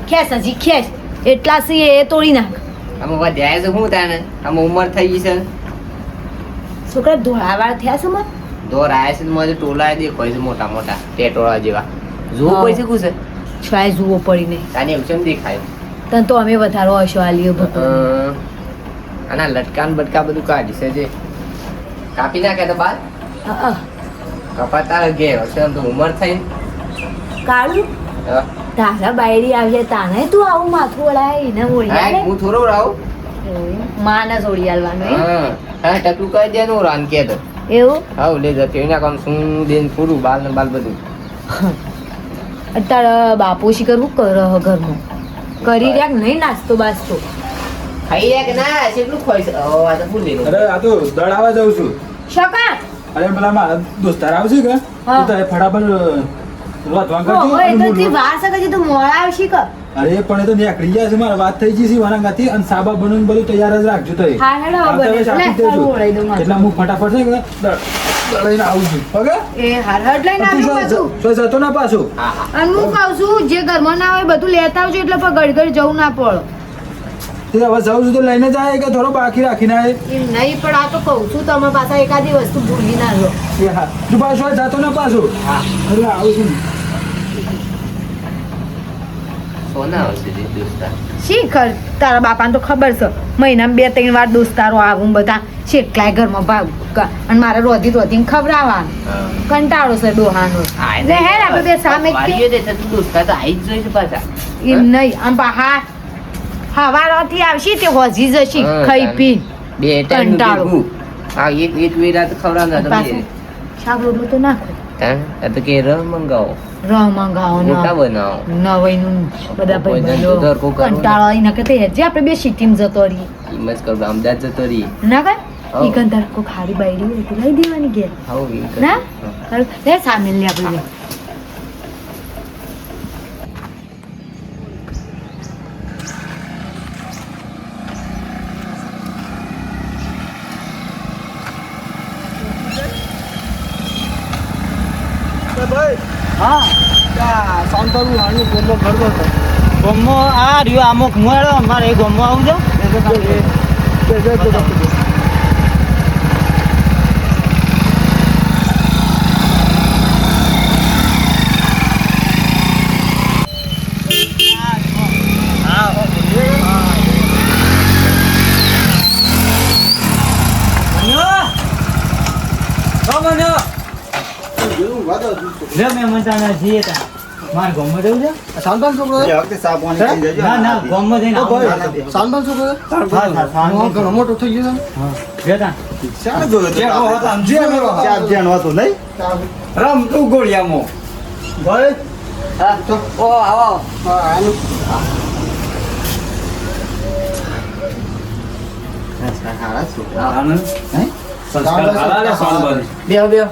ખેસ હજી ખેસ એટલા સી એ તોડી નાખ આમાં વધ્યા છે શું તાને આમાં ઉંમર થઈ ગઈ છે છોકરા ધોળાવાળા થયા છે મને દોર આયા છે મને ટોલા દેખાય છે મોટા મોટા ટેટોળા જેવા જોવું હા. પૈસે કું છે છાય જુઓ પડી નહીં તાને એવું છે દેખાય તને તો અમે વધારો હશો આલીઓ ભગવાન આના લટકાન બટકા બધું કાઢી છે જે કાપી નાખે તો બાદ કપાતા ઘેર હશે આમ તો ઉંમર થઈ કાળું તારા બાયડી આવશે તાને તું આવું માથું વળાય એને ઓળિયા હું થોડો રાવ માં ના જોડી આલવાનું હા ટકલું કહી દે નું રાન કે તો એવું હાવ લે જતી એના કામ શું દેન પૂરું બાલ ને બાલ બધું અત્યારે બાપુ શી કરવું કર ઘરમાં કરી રહ્યા કે નહીં નાસ્તો બાસ્તો ખાઈ રહ્યા કે ના કેટલું ખોઈ છે ઓ આ તો ભૂલી ગયો અરે આ તો દડાવા જાઉં છું શકા અરે પેલા મારા દોસ્તાર આવશે કે હા. તો તારે ફટાફટ રોધવા કરજો ઓહો એ અને તો મૂળ તી વાર છે કે તું મોડા આવશી કર અરે પણ એ તો નીકળી ગયા છે મારે વાત થઈ ગઈ છે વાનાગાથી અને સાબા બનવું બધું તૈયાર જ રાખજો તો હા, હેડો, બને. લે, તારું ઓળાઈ દઉં માથું. એટલે હું ફટાફટ છે ને દળાઈને આવું છું ઓકે એ હાર હટ લઈને તું આવજો પાછું જતો ના પાછું હા હા અને હું કહું છું જે ઘરમાં ના હોય બધું લેતા આવજો એટલે પણ ઘડી ઘડી જવું ના પડે તે હવે જાઉં છું તો લઈને જાય કે થોડો બાકી રાખીને આવે એમ નહીં પણ આ તો કહું છું તમે પાછા એકાદી વસ્તુ ભૂલી ના લો એ હા તું પાછું જતો ના પાછું હા અરે આવું છું સોના આવશે જે દોસ્તા શી ખર તારા બાપાને તો ખબર છે મહિનામાં 2-3 વાર દોસ્તારો આવું બધા કેટલાય ઘરમાં ભાગ અને મારે રોધી રોધીને ખવડાવવાનું કંટાળો છે ડોહાનો લે હેડ આપણે બે સામે જ વાલીઓ દે તો દોસ્તા તો આઈ જ જોઈશે પાછા એમ નહીં આમ હા હવારથી આવશી તે હોજી જશી હા, ખાઈ તાન. પી બે ટાઈમ કંટાળો. હા એક વેરા તો ખવડાવના તો પાછું શાક રોટલું તો નાખો તાન આ તો કે ર મંગાવો રહ મંગાવો મોટા બનાવો નવાઈનું બધા કોઈ ભાઈ ધંધો ધરકો કરવો. કંટાળો આવી નાખે તે જે આપણે બે સિટીમાં જતો રહીએ હિંમત કર અમદાવાદ જતો રહી ના કર હા. ઈ કંટાળ કો ખારી બાયડી હોય તો લઈ દેવાની ઘેર હાઉ ઈ કર. ના હા. લે સામેલ લે આપણે હા શાંતાનું હાણું ગોમો કરતો હતો ગોમો આ રહ્યો અમુક મુવાડો અમારે એ ગોમો આવું છો મારે ગોમો જવું છે શાંતાન છોકરો ના ના ગોમો જઈને આવું. શાંતાન છોકરો હા, હા, શાંત. ઘણો મોટો થઈ ગયો બેટા. રમ તું ગોળિયામો ભાઈ ઓ આવો બેહો બેહો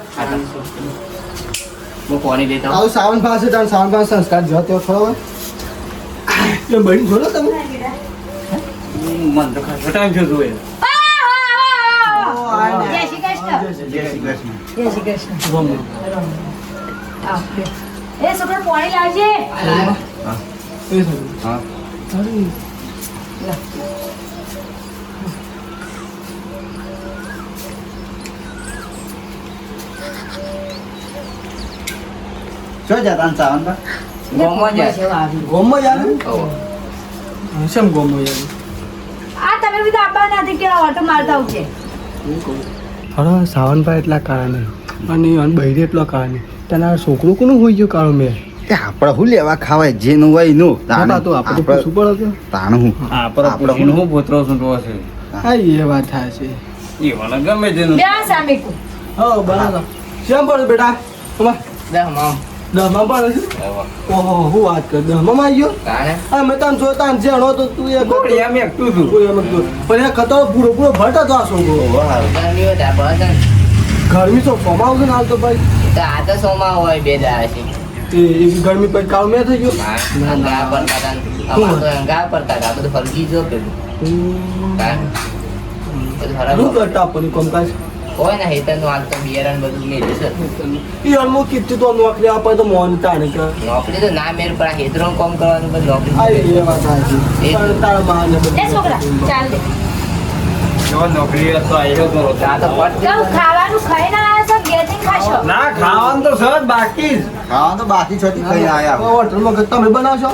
હું પાણી લેતા આવું. આવું સાવન પાસે તાર સાવન પાસે સંસ્કાર જો તેઓ થોડો એ બની જોડો તમે મન તો ખાસો ટાઈમ થયો જોયે. જય શ્રી કૃષ્ણ જય શ્રી કૃષ્ણ ગોમો. આવ, બે. એ છોકરા પાણી લાવજે હા ગોમમાં જાય. ગોમમાં યાર ઓહો. શેમ ગોમમાં યાર આ તમે બી તો આપવા નથી કે ઓટો મારતા આવશે અરે સાવનભાઈ એટલા કાળા નહીં અને બૈરી એટલો કાળા નહીં તને આ છોકરું કોનું હોઈ ગયું કાળો મેં આપણે શું લેવા ખાવાય જેનું હોય નું તો આપણે પૂછવું પડે તાણ હું આપણે હું પોતરો સૂટવો છે હા એ વાત થાય છે એ મને ગમે તેનું. બે સામે કુ હા બરાબર શેમ પડે બેટા તમાર દે મામ દહમાં પડે છે આવો. ઓહો હું વાત કર દહમાં આવી ગયો તાણે હા મેં તને જોતા ને જેણો તો તું એ ગોળિયા મેકતું હતું. પણ એ ખતરો પૂરો પૂરો ભટ હતો આ છોકરો ગરમી હોય તો આ બધા ને. ગરમી તો ફોમાં આવશે ને હાલ તો ભાઈ તો આ તો સોમાં હોય બે દાડા છે એ ગરમી પછી કાળ મેં થઈ ગયો અંગા પડતા હતા ને. અમારે તો અંગા પડતા હતા. આ બધું ફરકી જો પેલું તાણે. બધું શું હરાબ કરતા આપણને કોમકાજ કોઈ ના હેતરનું હાલ તો બિયારણ બધું મેળ્યું છે. ઈ અમુક કીધું તો નોકરી આપે તો મોનતા ને કે નોકરી તો ના મેળ પણ આ હેતરનું કામ કરવાનું પણ આ નોકરી એ વાત સાચી પણ તારા માં ને એ છોકરા ચાલ દે જો નોકરી તો આવ્યો કરો આ તો પટ કેવું ખાવાનું ખાઈને આવ્યા છો ગેટિંગ ખાશો ના ખાવાનું તો સર બાકી જ ખાવાનું તો બાકી છોટી ખાઈ આયા હોટલમાં કે તમે બનાવશો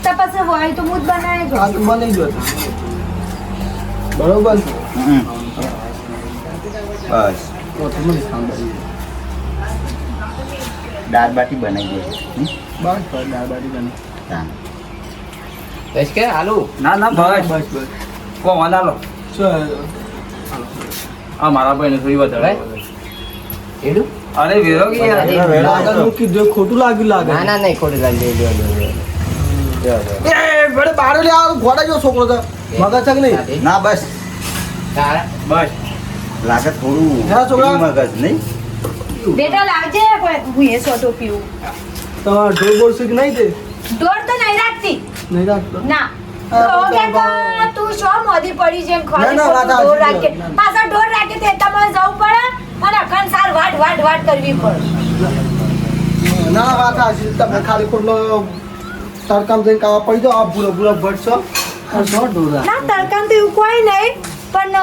તો પછી હોય તો હું જ બનાવી આ તો બની ગયો બરોબર છે હમ. બસ હોટલમાં જ ખાવાનું બની દાળ બાટી બનાવી દે બસ બસ દાળ બાટી બની બસ કે હાલું ના ના બસ બસ બસ બસ કો વાંધા લો ચાલ આ મારા ભાઈને થોડી વધારે એડું અરે વેરો કે યાર આગળનું કીધું ખોટું લાગ્યું લાગે ના ના નહીં ખોટું ગાડી દે એ બડે બારે લે આ ઘોડા જો છોકરો તો મગજ છે કે નહીં ના બસ બસ લાગે થોડું ના, છોકરા. મગજ નહીં બેટા લાવજે કોઈ હું એ સોટો પીવું તો ઢોર બોલ શીખ નહીં તે દોડ તો નહીં રાખતી નહીં રાખતો ના હા, તો કે તો તું શો મોદી પડી જેમ ખાલી ના, વાત ખોટું સાચી ઢોર છે. રાખે પાછા ઢોર રાખે તે તમારે જવું પડે અને અખંડ સાર વાટ વાટ વાટ કરવી પડે ના વાત આ છે તમે ખાલી ખોટલો તડકામ જઈને કાવા પડી જાઓ આ ભૂરો ભૂરો ભટશો અને સો ઢોરા ના તડકામ તો એવું કોઈ નહીં પણ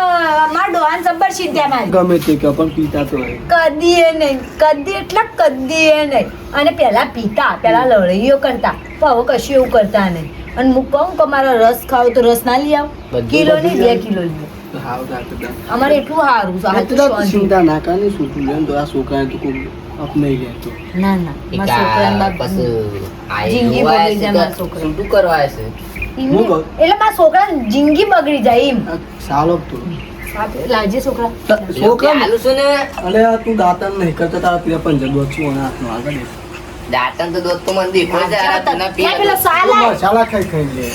મારા ડોહાન જબ્બર સિદ્ધ્યા મારી ગમે તે કે પણ પીતા તો હોય કદી એ નહીં કદી એટલે કદી એ નહીં અને પહેલા પીતા પહેલા લડાઈઓ કરતા પણ હવે કશું એવું કરતા નહીં અને હું કહું કે મારા રસ ખાવ તો રસ ના લઈ આવ બધું કિલો નહીં 2 કિલો લઈ આવ. હાવ રાખતા અમારે એટલું સારું છે હાચું શાંતિ. ચિંતા ના કાની છોકરું લે તો આ છોકરાને તો કોઈ અપનાઈ ગયા તો ના ના મારા છોકરાને બાપ જિંદગી બગડી જાય મારા છોકરાની. શું કરવા આવે છે હું કહું? એટલે મારા છોકરાની જિંદગી બગડી જાય એમ આ સાલો તો લાજે છોકરા છોકરા હાલું છું ને અલે આ તું દાતન નહીં કરતા તારા પેલા પંજર દોત છું અને હાથનો આગળ દે. દાંતણ તો દોત તો મને દેખાય છે આ તને ત્યાં પીલા પેલો દોત. સાલ તું આય. મસાલા ખાઈ ખાઈ લે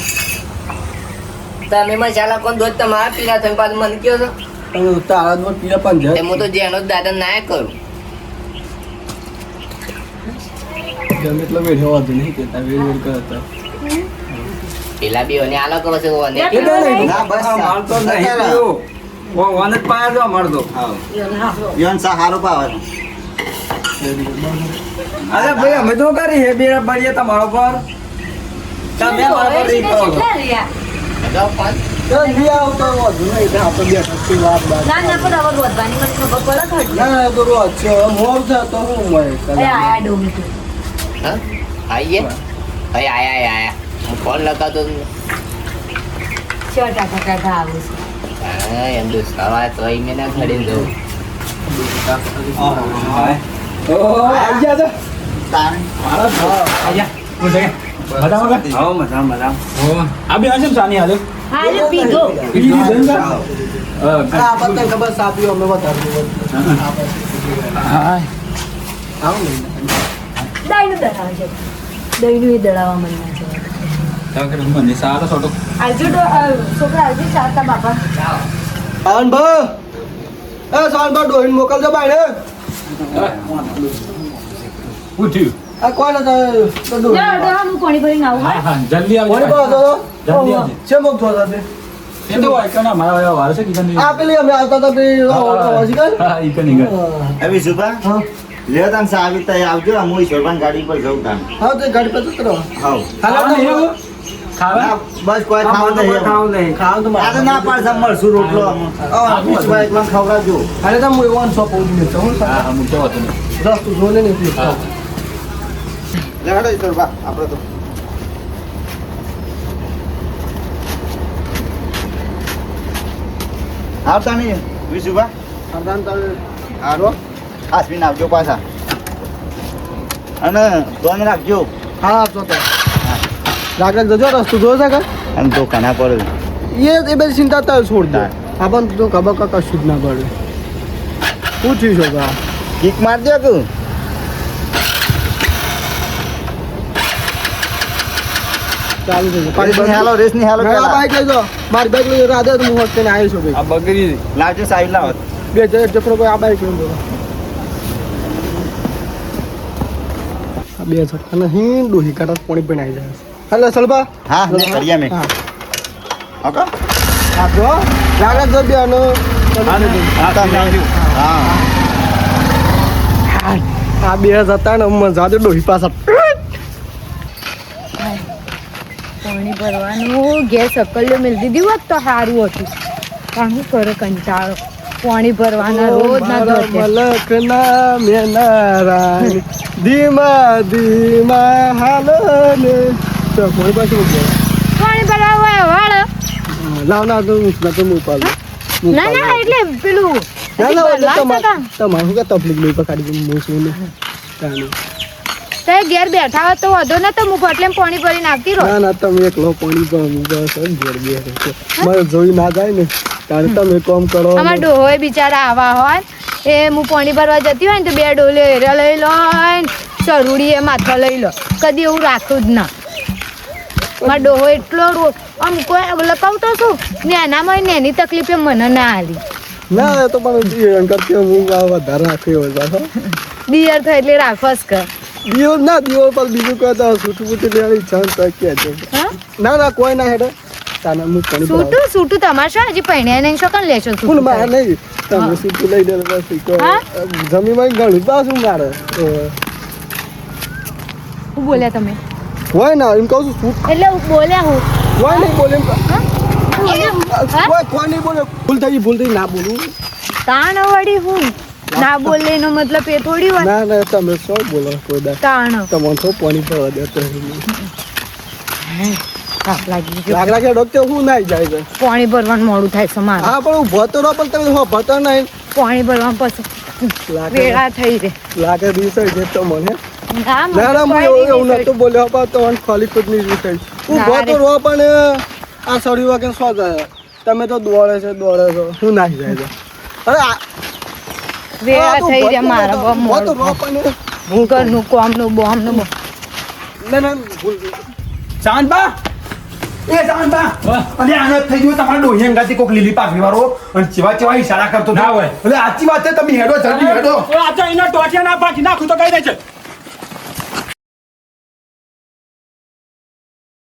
તમે મસાલા કોણ દોત તમારા પીલા તમે પાછું મને કયો છો અને તારા દોત પેલા પંજર તે હું તો જેનો જ દાંતણ ના કરું ગમે એટલો વેઢો વાંધો નહીં કેતા વેડ વેડ કરતા પેલા બી ઓને આલો કરો છે ઓને ત્યાં પેલો નહીં. ના બસ અમાર તો નહીં પીવું. વાન જ પાયા છો અમાર તો યોન સા હારો પાવે અરે ભાઈ અમે તો કરી હે બેરા બળીએ તમારો પર તમે મારા પર રીત કરો છો. કેટલા રહ્યા? જાઓ પાંચ. તો લઈ આવતો વાંધો નહીં એટલે આપણે બે ટકી વાત બાત ના ના પણ હવે રોધવાની મને ખબર પડે ખરી. ના ના તો રોજ છે મોર છે તો હું મળે એ આયા ડોમી તો. હા આઈએ ભાઈ આયા હું ફોન લગાવતો હતો. છટા ટાટા આવું છે. હા એમ તો સવારે તો અહીં મેં ના ઘડીને જવું આઈ ગયા છે તાણ મારા આવો મજા મજા હા એટલે પીધો આ પતંગ ખબર સાપ્યો અમે વધારે આવું નહીં દહીંનું દળાવ છે દહીંનું એ દળાવવા મને ના છે આજુ છોકરા આજુ ચાલતા બાપા સાવન ભાઈ એ સાવન ભાઈ ડોહીને મોકલજો બાયણે આ કોણ હતા તો ડોહી ના ડોહા હું કોણી ભરીને આવું હા કોણ હતો છે મોક થતા તે આ પેલી અમે આવતા હતા પેલી હવે સુભા હા લ્યો તમે સાવી તઈ આવજો હું ઈશ્વરભાઈ ગાડી પર જઉં તાન હા તે ગાડી પર ઉતરો હાવ હાલો ના, બસ કોઈ ખાવું નહીં ખાવાનું તો આ તો ના પાડશે મળશું રોટલો ઈશ્વરભાઈ એકલા ખવડાવજો અરે તમે હું એવો શોપ ઉડી લેતો હું દસ તું જોને નહીં પીતો લેડો ઈશ્વરભા આપણે તો આવતા નહીં વિશુભા અર્ધાન તારે હારો આસમીન આવજો પાછા અને ધોન રાખજો હા તો રાગડ જજો રસ્તો જોયો છે કે અને તો કના પર એ બધી ચિંતા તારે છોડ દે આપણને તો ખબર કશું જ ના પડે શું થયું છે બા કિક મારજો કે ચાલુ થઈ રેસ ની હાલો રેસ ની હાલો આ પેલા. બાઈક લઈ જાઓ મારી બાઈક લઈ રાધે હું હોસ્ટેલ આવ્યો છું ભાઈ બગડી લાવજો સાઈડ લાવો બે જફરો ભાઈ આ બાઈક લઈ જાઓ બે ઝટકા નહીં ડોહી કાઢા પાણી પણ આવી જાય હેલો સલભા હા ને કરીએ મેં હા ઓકે આપજો રાગડ જો બે અને આ બે જતા ને મજા તો ડોહી પાછા પાણી ભરવાનું ગેસ અકલ્યો મેળ દીધી હોત તો સારું હતું પણ શું કરે કંટાળો પાણી ભરવાના રોજ ના ઘટે મલકના મેનારા ધીમા ધીમા હાલો ને તો કોઈ પાછું પાણી ભરવા હોય વાળ લાવ ના તો હું પાડું ના ના એટલે પેલું ના ના ભરવા છતાં. તમારું કે તકલીફ નહીં પકાડી હું છું ને તે ઘેર બેઠા હોત તો વધો ને તો હું ગટલે પાણી ભરી નાખતી રહો ના ના તમે એકલો પાણી બસ ઘેર બે મારે જોઈ ના જાય ને ત્યારે તમે કામ કરો અમારા ડોહોય બિચારા આવા હોય એ હું પાણી ભરવા જતી હોય ને તો બે ડોલે હેરા લઈ લો ચરૂડી એ માથા લઈ લો કદી એવું રાખું જ ના મારો ડોહો એટલો આમ કોઈ બોલે કહું તો શું ને એનામાં ને એની તકલીફે મને ના આલી ના એ તો પણ જીવન કરતી હું વધારે રાખ્યો હોય દિયર થાય એટલે રાખવા જ કર દીવો ના દીવો પર બીજું કહે તો છૂટું બૂટું લેવાની ઈચ્છા તો કે છે હા ના ના કોઈ ના હેડે તાના હું પાણી સૂટું તમારે શું હજી પહેણ્યા નહીં શું કામ લેશો ફૂલ સૂટું મારે નહીં તમે છૂટું લઈ દે પછી તો હા? જમીનમાં ઘણું પાછું મારે શું બોલ્યા તમે હોય ના એમ કહું છું છૂટ એટલે હું બોલ્યા હું હોય નહીં બોલે એમ હા? હા? કોઈ નહીં બોલે ભૂલ થઈ ના બોલું તાણ વળી હું ના બોલે એનો મતલબ એ થોડી હોય ના ના તમે શું બોલો કોઈ દા તાણ તમે તો પાણી પડવા દેતો તાપ લાગી ગયો. લાગ લાગે ડોક્ટર હું ના જાય છે પાણી ભરવાનું મોડું થાય છે મારે હા પણ હું ભતો રહો પણ તમે ભતો નહીં પાણી ભરવા પછી લાગે વેળા થઈ રે લાગે દિવસે છે તો મને ના ના ના હું કોઈ એવું નહીં નતો બોલ્યો પણ તો ખાલી ખુદ ની રીતે હું ના ભતો રે. રહો પણ આ સડી વાગે શું જાય તમે તો દોડે છો હું નાખી જાય છે અરે વેળા થઈ રે મારા બહુ ભતો મોડું રહો પણ હું ઘરનું કોમનું બોમનું બો ના ના ભૂલ શાંતબા એ શાંતબા અને આને થઈ ગયું તમારા ડોહી અંગાથી કોક લીલી પાઘડી વાળો અને ચેવા ચેવા ઈશારા કરતો ના હોય એટલે આચી વાત છે તમે હેડો જલ્દી હેડો આ તો એના ટોટિયા ના પાકી નાખું તો કઈ દે છે